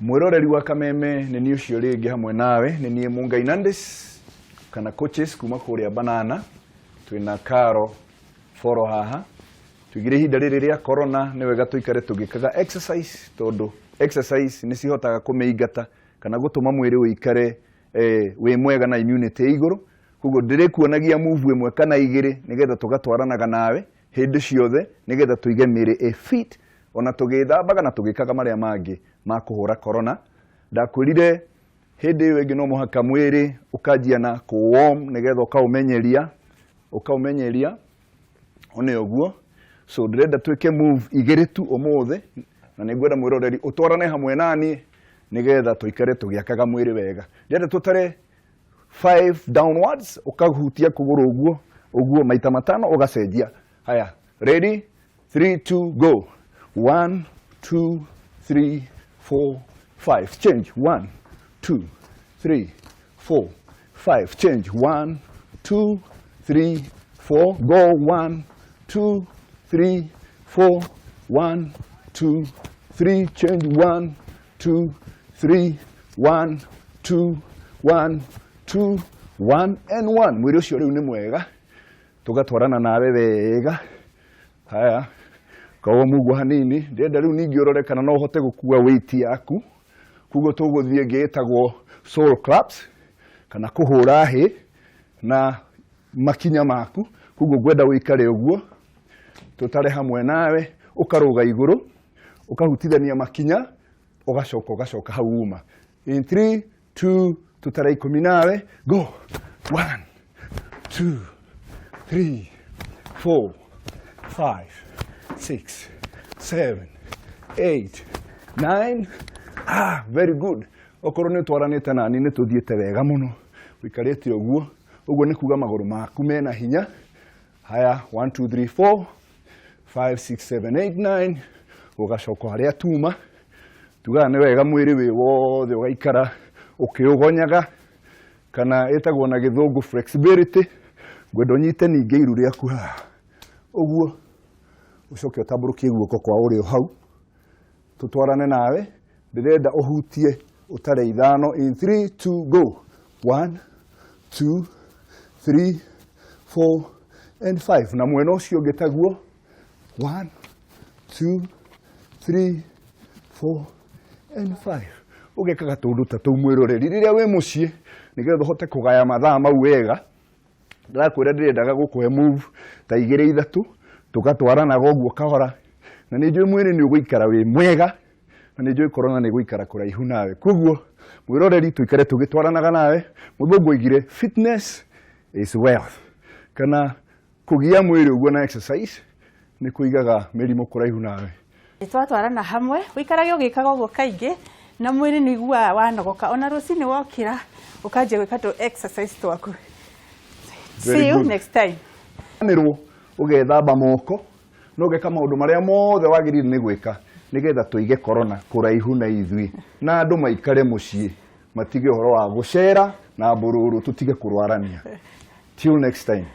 Mwiroreri wa Kameme ni niĩ ũcio rĩngĩ hamwe nawe ni niĩ Mungai Nandes kana coaches kuma kũrĩa Banana twina Karo Foro haha tugire ihinda rĩrĩ rĩa corona nĩ wega tũikare tũgĩkaga exercise tondu exercise nĩ cihotaga kũmeingata kana gũtũma mwĩrĩ ũikare wĩ mwega na immunity igũrũ koguo ndĩrĩkuonagia move ĩmwe kana igĩrĩ nĩgetha tũgatwaranaga nawe hĩndĩ ciothe nĩgetha tũige mĩĩrĩ fit ona tũgĩthambaga na tũgĩkaga marĩa mangĩ ma kũhũra corona ndakwĩrire hĩndĩ ĩyo ĩngĩ no mũhaka mwĩrĩ ũkanjia na warm nĩgetha ũkaũmenyeria one ũguo so ndĩrenda twĩke move igĩrĩ tu ũmũthĩ na nĩngwenda mwĩroreri ũtwarane hamwe naniĩ nĩgetha tũikare tũgĩakaga mwĩrĩ wega ndĩrenda tũtare 5 downwards ũkahutia kũgũrũ ũguo maita matano ũgacenjia haya ready 3 2 go 1 2 3 4 5 change 1 2 3 4 5 change 1 2 3 4 go 1 2 3 4 1 2 3 change 1 2 3 1 2 1 2 1 and 1 mwĩrĩ ũcio rĩu nĩ mwega tugatwarana nawe wega haya kawo mugu hanini ndenda rĩu ningĩ ũrore kana no ũhote gũkua weight yaku kugo tũgũthiĩ ngĩtagwo soul claps kana kũhũra hĩ na makinya maku kugo ngwenda wĩikare ũguo tũtare hamwe nawe ũkarũga igũrũ ũkahutithania makinya ũgacoka hau uma in 3 2 tũtare 10 nawe go 1 2 3 4 5 6 7 8 9 very good okorwo nĩ twaranĩte nani nĩ tũthiĩte wega mũno ũikarĩte ũguo nĩ kuga magũrũ maku mena hinya haya 1 2 3 4 5 6 7 8 9 ũgacoka harĩa tuma tugaga nĩ wega mwĩrĩ wĩ wothe ũgaikara ũkĩũgonyaga kana ĩtagwo na gĩthũngũ flexibility ngwenda ũnyite ningĩ iru rĩaku haha ũguo ucoke ũtambũrũkie guoko kwa ũrĩo hau tũtwarane nawe ndĩrenda ũhutie ũtare ithano in 3 2 go 1 2 3 4 and 5 na mwena ũcio ũngĩ taguo 1 2 3 4 and 5 ũgekaga tũndũ ta tũu mwĩroreri rĩrĩa wĩ mũciĩ nĩgetha ũhote kũgaya mathaa mau wega ndĩrakwĩra ndĩrendaga gũkũhe move ta igĩrĩ ithatũ tũgatwaranaga ũguo kahora na nĩ njũĩ mwĩrĩ nĩ ũgũikara wĩ mwega na nĩ njũĩ corona nĩ ũgũikara kũraihu nawe koguo mwĩroreri tũikare tũgĩtwaranaga nawe mũthũngũ oigire fitness is wealth kana kũgia mwĩrĩ ũguo na exercise nĩ kũigaga mĩrimũ kũraihu nawe twatwarana hamwe ũikarage ũgĩkaga ũguo kaingĩ na mwĩrĩ nĩ ũiguaga wanogoka ona rũcinĩ wokĩra ũkanjia gwĩka tũ exercise twaku. See you next time. Nĩrwo ũgethamba moko no geka maũndũ marĩa mothe wagĩrĩire nĩ gwĩka nĩgetha tũige corona kũraihu na ithuĩ na andũ maikare mũciĩ matige ũhoro wa gũcera na mbũrũrũ tũtige kũrwarania. Till next time.